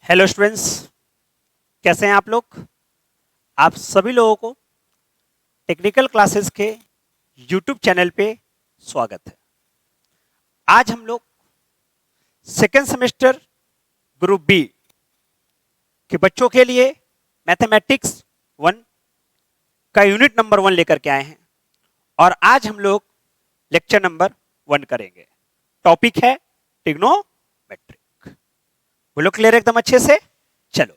Hello students, कैसे हैं आप लोग। आप सभी लोगों को टेक्निकल क्लासेस के यूट्यूब चैनल पे स्वागत है। आज हम लोग सेकेंड सेमेस्टर ग्रुप बी के बच्चों के लिए मैथमेटिक्स 1 का यूनिट नंबर 1 लेकर के आए हैं और आज हम लोग लेक्चर नंबर 1 करेंगे। टॉपिक है ट्रिग्नोमेट्रिक। बोलो क्लियर एकदम अच्छे से। चलो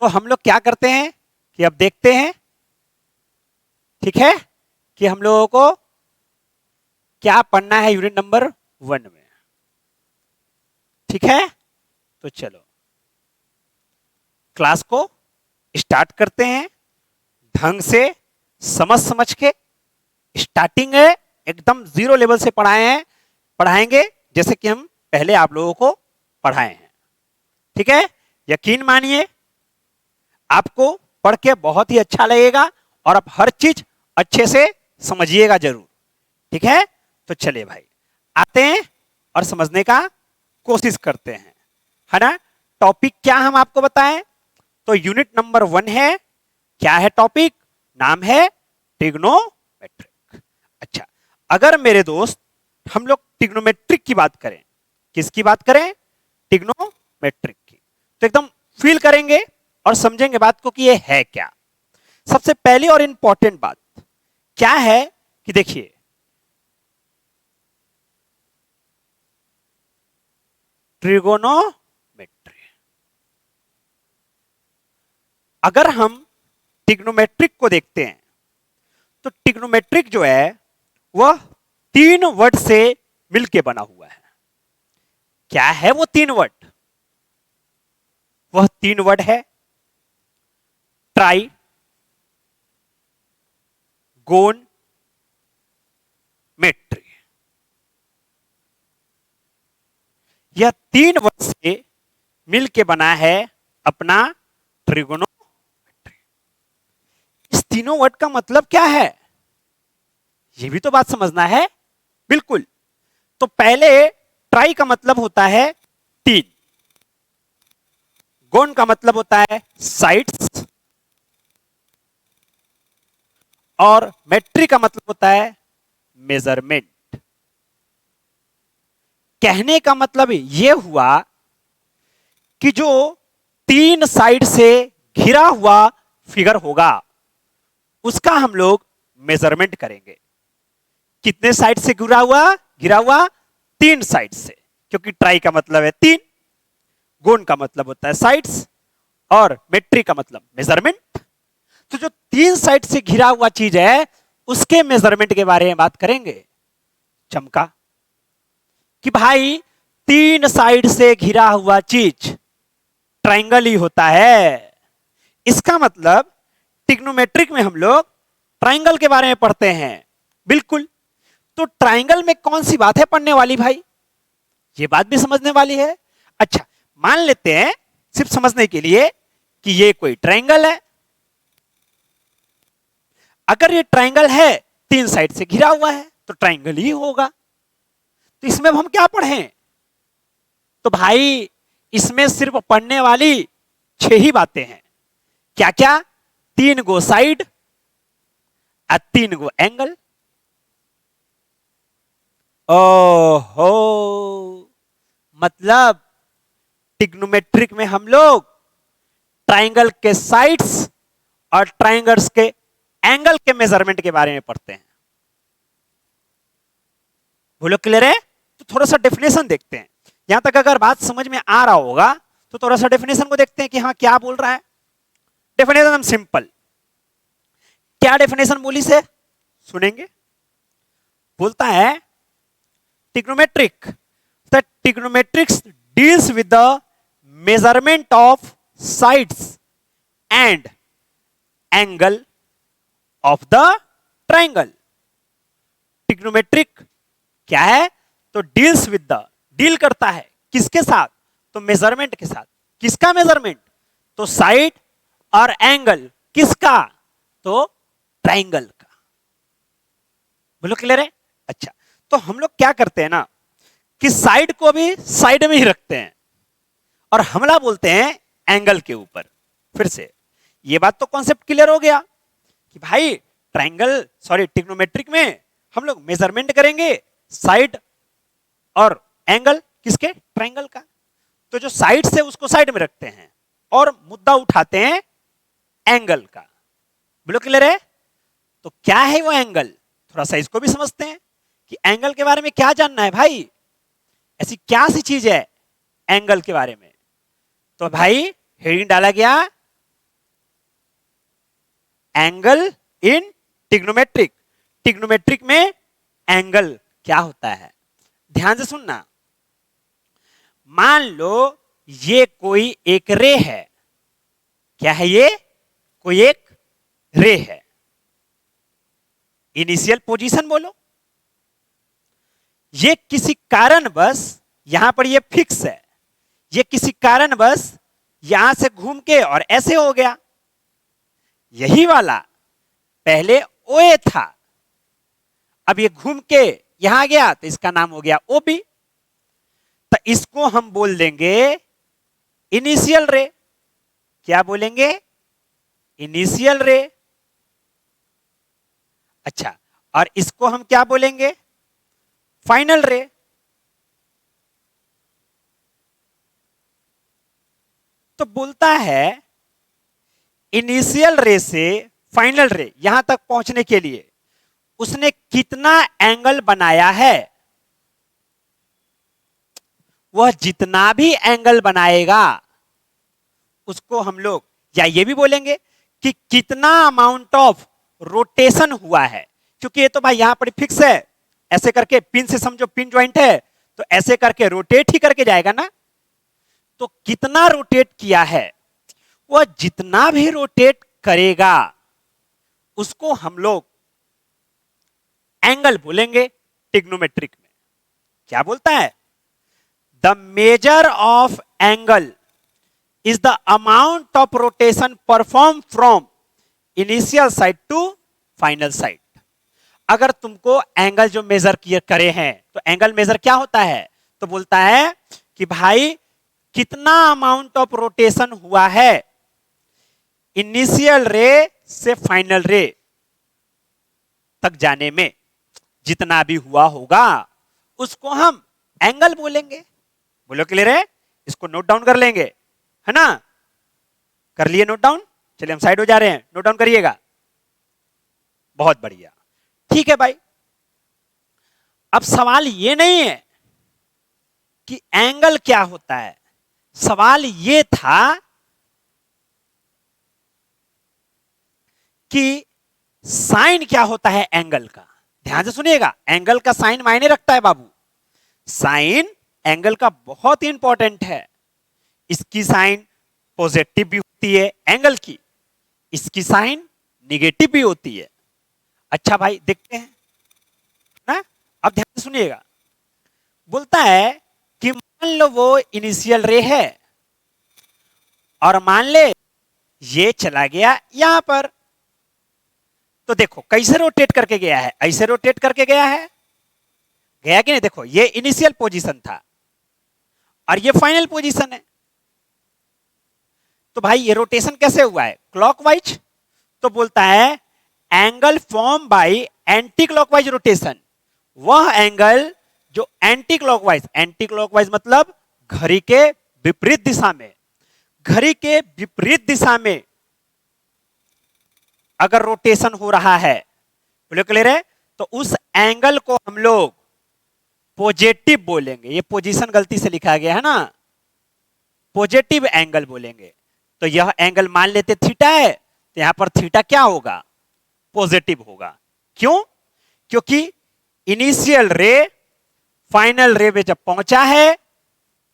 तो हम लोग क्या करते हैं कि अब देखते हैं, ठीक है, कि हम लोगों को क्या पढ़ना है यूनिट नंबर 1 में। ठीक है, तो चलो क्लास को स्टार्ट करते हैं ढंग से, समझ समझ के। स्टार्टिंग है एकदम जीरो लेवल से पढ़ाएंगे जैसे कि हम पहले आप लोगों को पढ़ाए हैं। ठीक है, यकीन मानिए आपको पढ़ के बहुत ही अच्छा लगेगा और आप हर चीज अच्छे से समझिएगा जरूर। ठीक है, तो चलिए भाई आते हैं और समझने का कोशिश करते हैं, है ना। टॉपिक क्या हम आपको बताएं, तो यूनिट नंबर 1 है। क्या है टॉपिक? नाम है ट्रिग्नोमेट्रिक। अच्छा, अगर मेरे दोस्त हम लोग ट्रिग्नोमेट्रिक की बात करें, किसकी बात करें? ट्रिग्नोमेट्रिक की, तो एकदम फील करेंगे और समझेंगे बात को कि ये है क्या। सबसे पहली और इंपॉर्टेंट बात क्या है कि देखिए, ट्रिगोनोमेट्री। अगर हम ट्रिग्नोमेट्रिक को देखते हैं तो ट्रिग्नोमेट्रिक जो है वह 3 वर्ड से मिलके बना हुआ है। क्या है वो 3 वर्ड? वह 3 वर्ड है ट्राई गोन मेट्री। यह 3 वर्ड से मिलके बना है अपना ट्रिगोनोमेट्री। इस तीनों वर्ड का मतलब क्या है, यह भी तो बात समझना है। बिल्कुल, तो पहले ट्राई का मतलब होता है 3, गोन का मतलब होता है साइड्स, और मेट्री का मतलब होता है मेजरमेंट। कहने का मतलब यह हुआ कि जो 3 साइड से घिरा हुआ फिगर होगा उसका हम लोग मेजरमेंट करेंगे। कितने साइड से घिरा हुआ 3 साइड से, क्योंकि ट्राई का मतलब है 3, गोन का मतलब होता है साइड्स, और मेट्री का मतलब मेजरमेंट। तो जो 3 साइड से घिरा हुआ चीज है उसके मेजरमेंट के बारे में बात करेंगे। चमका कि भाई 3 साइड से घिरा हुआ चीज ट्रायंगल ही होता है। इसका मतलब ट्रिग्नोमेट्रिक में हम लोग ट्रायंगल के बारे में पढ़ते हैं। बिल्कुल, तो ट्रायंगल में कौन सी बात है पढ़ने वाली भाई, ये बात भी समझने वाली है। अच्छा, मान लेते हैं सिर्फ समझने के लिए कि ये कोई ट्रायंगल है। अगर ये ट्रायंगल है 3 साइड से घिरा हुआ है तो ट्रायंगल ही होगा। तो इसमें हम क्या पढ़ें, तो भाई इसमें सिर्फ पढ़ने वाली 6 ही बातें हैं। क्या क्या? 3 गो साइड और 3 गो एंगल। ओहो, मतलब ट्रिग्नोमेट्रिक में हम लोग ट्रायंगल के साइड्स और ट्रायंगल्स के एंगल के मेजरमेंट के बारे में पढ़ते हैं। बोलो क्लियर है? तो थोड़ा सा डेफिनेशन देखते हैं। यहां तक अगर बात समझ में आ रहा होगा तो थोड़ा सा डेफिनेशन को देखते हैं कि हाँ क्या बोल रहा है। Definition simple. क्या डेफिनेशन बोली से सुनेंगे? बोलता है trigonometric, the trigonometrics deals with the measurement of sides and angle of the triangle. Trigonometric क्या है? तो डील्स विद द, डील करता है किसके साथ? तो मेजरमेंट के साथ। किसका मेजरमेंट? तो साइड और एंगल। किसका? तो ट्रायंगल का। बोलो क्लियर है? अच्छा, तो हम लोग क्या करते हैं ना कि साइड को भी साइड में ही रखते हैं और हमला बोलते हैं एंगल के ऊपर। फिर से ये बात तो कॉन्सेप्ट क्लियर हो गया कि भाई ट्रिग्नोमेट्रिक में हम लोग मेजरमेंट करेंगे साइड और एंगल किसके, ट्रायंगल का। तो जो साइड से उसको साइड में रखते हैं और मुद्दा उठाते हैं एंगल का। बोलो क्लियर है? तो क्या है वो एंगल, थोड़ा सा इसको भी समझते हैं कि एंगल के बारे में क्या जानना है भाई, ऐसी क्या सी चीज है एंगल के बारे में। तो भाई हेडिंग डाला गया एंगल इन ट्रिग्नोमेट्रिक। ट्रिग्नोमेट्रिक में एंगल क्या होता है, ध्यान से सुनना। मान लो ये कोई एक रे है, क्या है ये, कोई एक रे है। इनिशियल पोजीशन बोलो, ये किसी कारणवश यहां पर ये फिक्स है, ये किसी कारणवश यहां से घूम के और ऐसे हो गया। यही वाला पहले ओए था, अब ये घूम के यहां गया तो इसका नाम हो गया ओबी। तो इसको हम बोल देंगे इनिशियल रे। क्या बोलेंगे, इनिशियल रे। अच्छा, और इसको हम क्या बोलेंगे, फाइनल रे। तो बोलता है इनिशियल रे से फाइनल रे यहां तक पहुंचने के लिए उसने कितना एंगल बनाया है। वह जितना भी एंगल बनाएगा उसको हम लोग, या ये भी बोलेंगे कि कितना अमाउंट ऑफ रोटेशन हुआ है, क्योंकि ये तो भाई यहां पर फिक्स है, ऐसे करके पिन से समझो, पिन ज्वाइंट है तो ऐसे करके रोटेट ही करके जाएगा ना। तो कितना रोटेट किया है, वह जितना भी रोटेट करेगा उसको हम लोग एंगल बोलेंगे ट्रिग्नोमेट्रिक में। क्या बोलता है, the measure of angle is the amount of rotation perform from initial side to final side. अगर तुमको एंगल जो मेजर किए करे हैं तो एंगल मेजर क्या होता है, तो बोलता है कि भाई कितना अमाउंट ऑफ रोटेशन हुआ है इनिशियल रे से फाइनल रे तक जाने में, जितना भी हुआ होगा उसको हम एंगल बोलेंगे। बोलो क्लियर है? इसको नोट डाउन कर लेंगे, है ना, कर लिए नोट डाउन। चलिए हम साइड हो जा रहे हैं, नोट डाउन करिएगा। बहुत बढ़िया, ठीक है भाई। अब सवाल ये नहीं है कि एंगल क्या होता है, सवाल ये था कि साइन क्या होता है एंगल का। ध्यान से सुनिएगा, एंगल का साइन मायने रखता है बाबू। साइन एंगल का बहुत ही इंपॉर्टेंट है। इसकी साइन पॉजिटिव भी होती है एंगल की, इसकी साइन निगेटिव भी होती है। अच्छा भाई देखते हैं ना, अब ध्यान से सुनिएगा। बोलता है कि मान लो वो इनिशियल रे है और मान ले ये चला गया यहां पर, तो देखो कैसे रोटेट करके गया है, ऐसे रोटेट करके गया है, गया कि नहीं। देखो ये इनिशियल पोजीशन था और ये फाइनल पोजीशन है, तो भाई ये रोटेशन कैसे हुआ है, क्लॉकवाइज। तो बोलता है angle form by anti clockwise rotation, वह एंगल जो एंटी क्लॉकवाइज मतलब घड़ी के विपरीत दिशा में, घड़ी के विपरीत दिशा में अगर रोटेशन हो रहा है, बोलो क्लियर है, तो उस एंगल को हम लोग पॉजिटिव बोलेंगे। ये पोजीशन गलती से लिखा गया है ना, पॉजिटिव एंगल बोलेंगे। तो यह एंगल मान लेते थीटा है, तो यहां पर थीटा क्या होगा, पॉजिटिव होगा। क्यों, क्योंकि इनिशियल रे फाइनल रे में जब पहुंचा है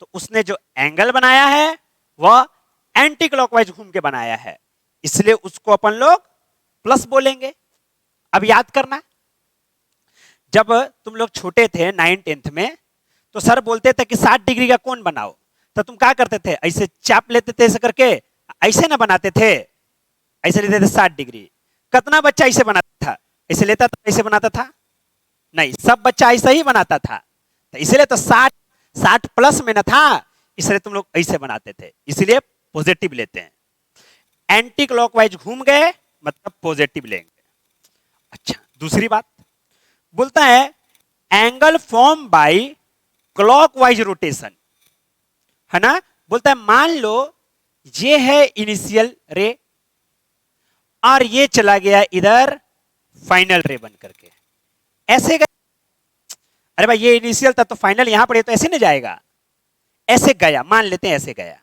तो उसने जो एंगल बनाया है वह एंटी क्लॉकवाइज घूम के बनाया है, इसलिए उसको अपन लोग प्लस बोलेंगे। अब याद करना, जब तुम लोग छोटे थे 9th-10th में, तो सर बोलते थे कि 60 डिग्री का कोण बनाओ, तो तुम क्या करते थे, ऐसे चाप लेते थे, ऐसे करके ऐसे ना बनाते थे, ऐसे लेते थे 60 डिग्री। कितना बच्चा ऐसे बनाता था, ऐसे लेता था, ऐसे बनाता था, नहीं, सब बच्चा ऐसे ही बनाता था। तो इसलिए तो 60 प्लस में ना था, इसलिए तुम लोग ऐसे बनाते थे, इसलिए पॉजिटिव लेते हैं, एंटी क्लॉकवाइज घूम गए मतलब पॉजिटिव लेंगे। अच्छा, दूसरी बात बोलता है angle form by clockwise rotation, है ना। बोलता है मान लो ये है इनिशियल रे और ये चला गया इधर फाइनल रे बन करके, ऐसे गया। अरे भाई ये इनिशियल था तो फाइनल यहां पर, तो ऐसे नहीं जाएगा, ऐसे गया, मान लेते हैं ऐसे गया।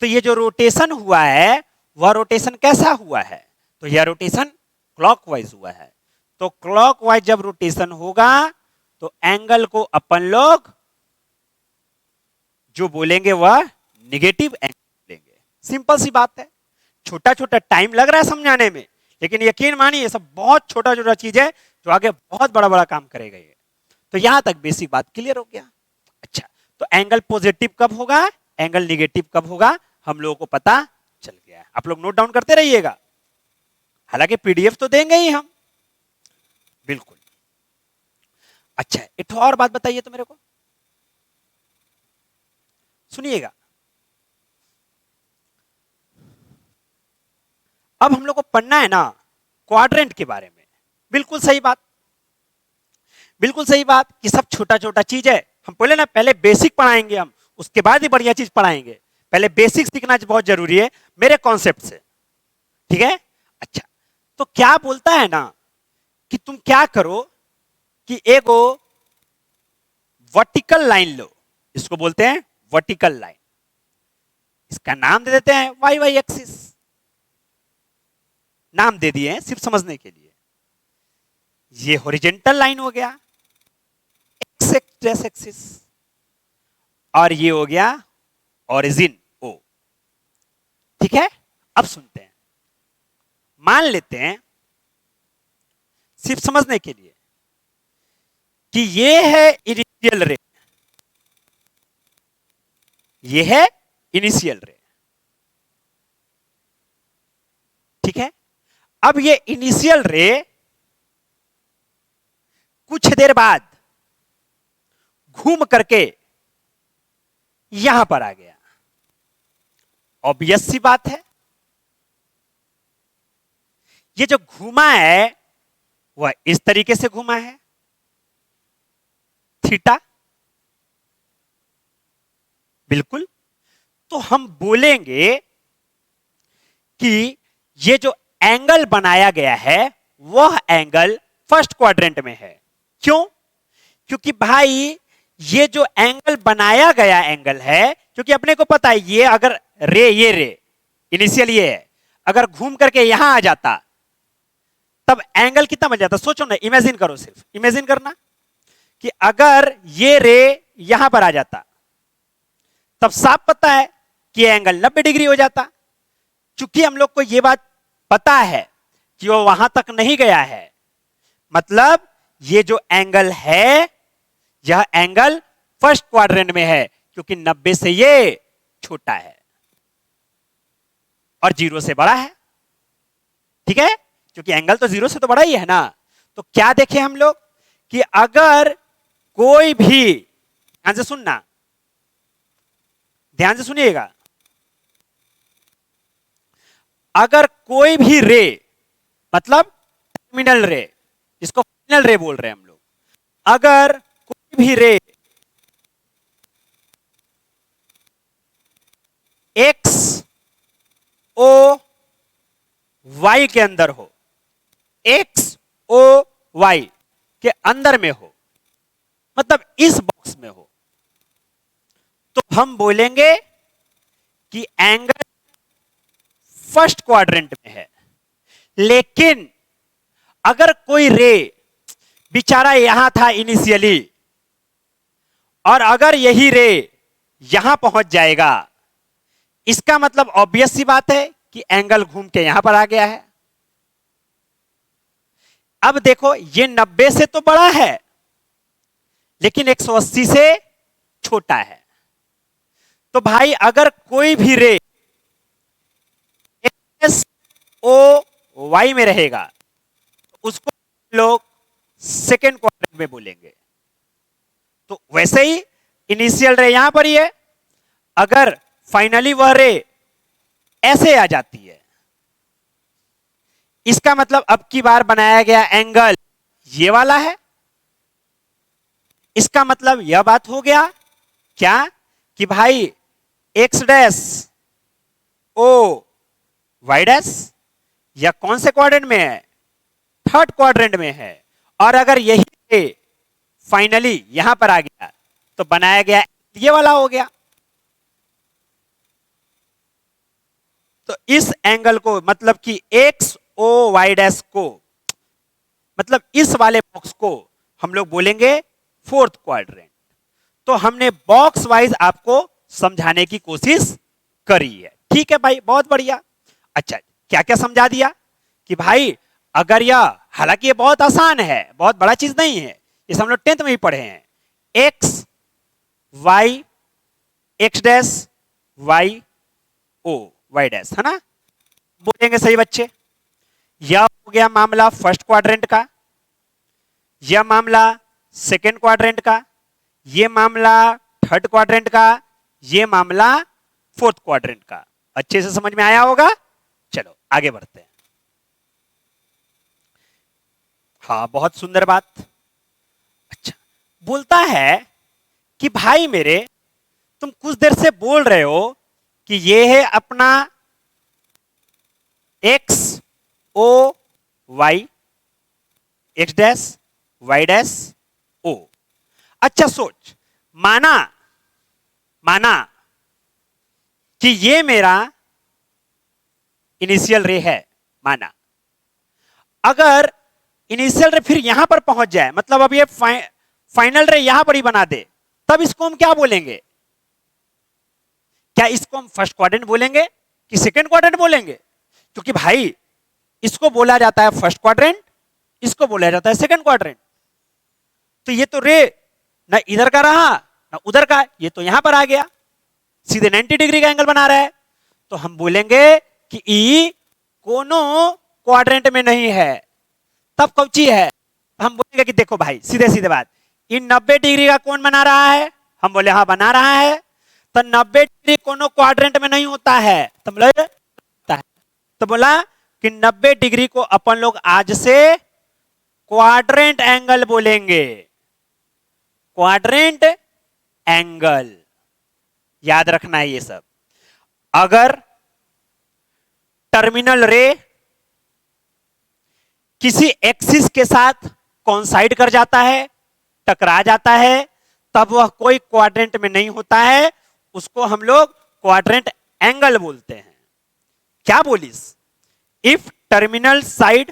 तो ये जो रोटेशन हुआ है वह रोटेशन कैसा हुआ है, तो यह रोटेशन क्लॉकवाइज हुआ है। तो क्लॉकवाइज जब रोटेशन होगा तो एंगल को अपन लोग जो बोलेंगे वह नेगेटिव एंगल बोलेंगे। सिंपल सी बात है, छोटा छोटा टाइम लग रहा है समझाने में, लेकिन यकीन मानिए ये सब बहुत छोटा छोटा चीज है जो आगे बहुत बड़ा बड़ा काम करेगा ये। तो यहां तक बेसिक बात क्लियर हो गया। अच्छा, तो एंगल पॉजिटिव कब होगा, एंगल नेगेटिव कब होगा, हम लोगों को पता चल गया है। आप लोग नोट डाउन करते रहिएगा, हालांकि पीडीएफ तो देंगे ही हम, बिल्कुल। अच्छा, एक और बात बताइए तो मेरे को, सुनिएगा। अब हम लोग को पढ़ना है ना क्वाड्रेंट के बारे में। बिल्कुल सही बात, बिल्कुल सही बात कि सब छोटा छोटा चीज है। हम पहले बेसिक पढ़ाएंगे हम, उसके बाद ही बढ़िया चीज पढ़ाएंगे। पहले बेसिक सीखना बहुत जरूरी है मेरे कॉन्सेप्ट से, ठीक है। अच्छा, तो क्या बोलता है ना कि तुम क्या करो कि एक वर्टिकल लाइन लो, इसको बोलते हैं वर्टिकल लाइन, इसका नाम दे देते हैं वाई वाई एक्सिस, नाम दे दिए हैं सिर्फ समझने के लिए। ये हॉरिजॉन्टल लाइन हो गया एक्स एक्सिस, और ये हो गया ओरिजिन ओ, ठीक है। अब सुनते हैं, मान लेते हैं सिर्फ समझने के लिए कि ये है इनिशियल रे, ये है इनिशियल रे, ठीक है। अब ये इनिशियल रे कुछ देर बाद घूम करके यहां पर आ गया, ऑब्वियस सी बात है। ये जो घूमा है वह इस तरीके से घूमा है, थीटा, बिल्कुल। तो हम बोलेंगे कि ये जो एंगल बनाया गया है वह एंगल फर्स्ट क्वाड्रेंट में है। क्यों? क्योंकि भाई ये जो एंगल बनाया गया एंगल है, क्योंकि अपने को पता है ये अगर ये रे इनिशियल ये है, अगर घूम करके यहां आ जाता तब एंगल कितना बन जाता, सोचो ना, इमेजिन करो, सिर्फ इमेजिन करना कि अगर ये रे यहां पर आ जाता तब साफ पता है कि एंगल 90 डिग्री हो जाता। चूंकि हम लोग को यह बात पता है कि वो वहां तक नहीं गया है, मतलब ये जो एंगल है यह एंगल फर्स्ट क्वाड्रेंट में है, क्योंकि 90 से ये छोटा है और 0 से बड़ा है, ठीक है। क्योंकि एंगल तो 0 से तो बड़ा ही है ना। तो क्या देखें हम लोग कि अगर कोई भी, ध्यान से सुनना, ध्यान से सुनिएगा, अगर कोई भी रे, मतलब टर्मिनल रे, जिसको फाइनल रे बोल रहे हैं हम लोग, अगर कोई भी रे एक्स ओ वाई के अंदर हो, एक्स ओ वाई के अंदर में हो, मतलब इस बॉक्स में हो, तो हम बोलेंगे कि एंगल फर्स्ट क्वाड्रेंट में है। लेकिन अगर कोई रे बेचारा यहां था इनिशियली और अगर यही रे यहां पहुंच जाएगा, इसका मतलब ऑब्वियस सी बात है कि एंगल घूम के यहां पर आ गया है। अब देखो ये 90 से तो बड़ा है लेकिन 180 से छोटा है। तो भाई अगर कोई भी रे एस ओ वाई में रहेगा तो उसको लोग सेकेंड क्वाड्रेंट में बोलेंगे। तो वैसे ही इनिशियल रे यहां पर ही है, अगर फाइनली वह रे ऐसे आ जाती है। इसका मतलब अब की बार बनाया गया एंगल ये वाला है। इसका मतलब यह बात हो गया क्या कि भाई X dash O Y dash या कौन से क्वाड्रेंट में है, थर्ड क्वाड्रेंट में है। और अगर यही फाइनली यहां पर आ गया तो बनाया गया ये वाला हो गया। तो इस एंगल को मतलब कि एक्स ओ वाई डैश को मतलब इस वाले बॉक्स को हम लोग बोलेंगे फोर्थ क्वाड्रेंट। तो हमने बॉक्स वाइज आपको समझाने की कोशिश करी है। ठीक है भाई, बहुत बढ़िया। अच्छा, क्या क्या समझा दिया कि भाई अगर यह, हालांकि ये बहुत आसान है, बहुत बड़ा चीज नहीं है, इसे हम लोग 10th में ही पढ़े हैं। X Y X dash Y O Y dash, है ना, बोलेंगे सही बच्चे। यह हो गया मामला फर्स्ट क्वाड्रेंट का, यह मामला सेकेंड क्वाड्रेंट का, यह मामला थर्ड क्वाड्रेंट का, यह मामला फोर्थ क्वाड्रेंट का। अच्छे से समझ में आया होगा। चलो आगे बढ़ते हैं। हाँ, बहुत सुंदर बात। अच्छा, बोलता है कि भाई मेरे, तुम कुछ देर से बोल रहे हो कि ये है अपना X O Y X dash Y dash O. अच्छा सोच, माना कि ये मेरा इनिशियल रे है, माना। अगर इनिशियल रे फिर यहां पर पहुंच जाए, मतलब अब ये फाइनल रे यहां पर ही बना दे, तब इसको हम क्या बोलेंगे? क्या इसको हम फर्स्ट क्वाड्रेंट बोलेंगे कि सेकंड क्वाड्रेंट बोलेंगे? क्योंकि भाई इसको बोला जाता है फर्स्ट क्वाड्रेंट, इसको बोला जाता है सेकंड क्वाड्रेंट। तो ये तो रे ना इधर का रहा ना उधर का, ये तो यहां पर आ गया, सीधे 90 डिग्री का एंगल बना रहा है। तो हम बोलेंगे कि ई कोनो क्वाड्रेंट में नहीं है। तब कौची है? हम बोलेंगे कि देखो भाई, सीधे सीधे बात, इन 90 डिग्री का कौन बना रहा है? हम बोले हाँ बना रहा है। तो 90 डिग्री कोनो क्वाड्रेंट में नहीं होता है, तो बोला तो बोला कि 90 डिग्री को अपन लोग आज से क्वाड्रेंट एंगल बोलेंगे, क्वाड्रेंट एंगल। याद रखना है ये सब। अगर टर्मिनल रे किसी एक्सिस के साथ कॉन्साइड कर जाता है, टकरा जाता है, तब वह कोई क्वाड्रेंट में नहीं होता है, उसको हम लोग क्वाड्रेंट एंगल बोलते हैं। क्या बोलिस? If terminal side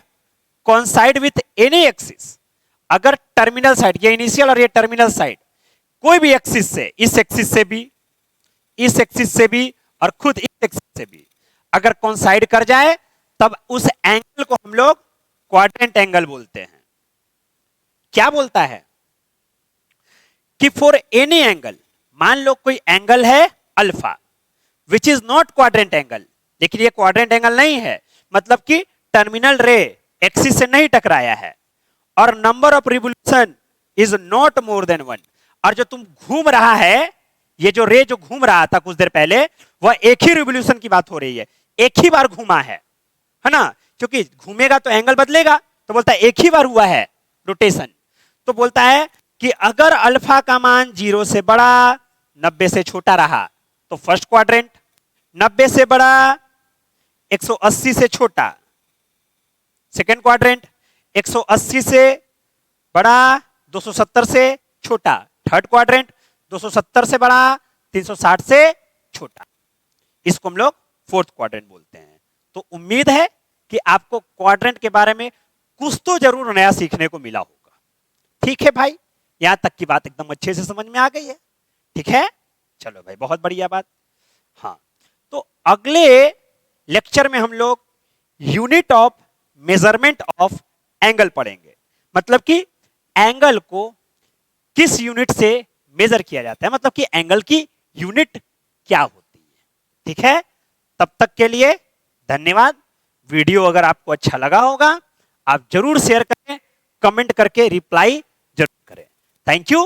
कॉन्साइड with any axis, अगर टर्मिनल साइड, ये इनिशियल और ये टर्मिनल साइड कोई भी एक्सिस से, इस एक्सिस से भी, इस एक्सिस से भी और खुद इस एक्सिस से भी अगर कॉन्साइड कर जाए, तब उस एंगल को हम लोग क्वाड्रेंट एंगल बोलते हैं। क्या बोलता है कि फॉर एनी एंगल, मान लो कोई एंगल है alpha which is not quadrant angle, लेकिन ये क्वाड्रेंट एंगल नहीं है, मतलब कि टर्मिनल रे एक्सिस से नहीं टकराया है, और number of revolution is not more than 1, और जो तुम घूम रहा है, ये जो रे जो घूम रहा था कुछ देर पहले, वह एक ही रिवोल्यूशन की बात हो रही है, एक ही बार घूमा है ना, क्योंकि घूमेगा तो एंगल बदलेगा। तो बोलता है एक ही बार हुआ है रोटेशन। तो बोलता है कि अगर अल्फा का मान 0 से बड़ा 90 से छोटा रहा तो फर्स्ट क्वाड्रेंट, 90 से बड़ा 180 से छोटा सेकेंड क्वाड्रेंट, 180 से बड़ा 270 से छोटा थर्ड क्वाड्रेंट, 270 से बड़ा 360 से छोटा, इसको हम लोग फोर्थ क्वाड्रेंट बोलते हैं। तो उम्मीद है कि आपको क्वाड्रेंट के बारे में कुछ तो जरूर नया सीखने को मिला होगा। ठीक है भाई, यहां तक की बात एकदम अच्छे से समझ में आ गई है। ठीक है, चलो भाई, बहुत बढ़िया बात। हाँ, तो अगले लेक्चर में हम लोग unit of measurement of angle पढ़ेंगे, मतलब कि एंगल को किस यूनिट से मेजर किया जाता है, मतलब कि एंगल की यूनिट क्या होती है। ठीक है, तब तक के लिए धन्यवाद। वीडियो अगर आपको अच्छा लगा होगा, आप जरूर शेयर करें, कमेंट करके रिप्लाई जरूर करें। Thank you.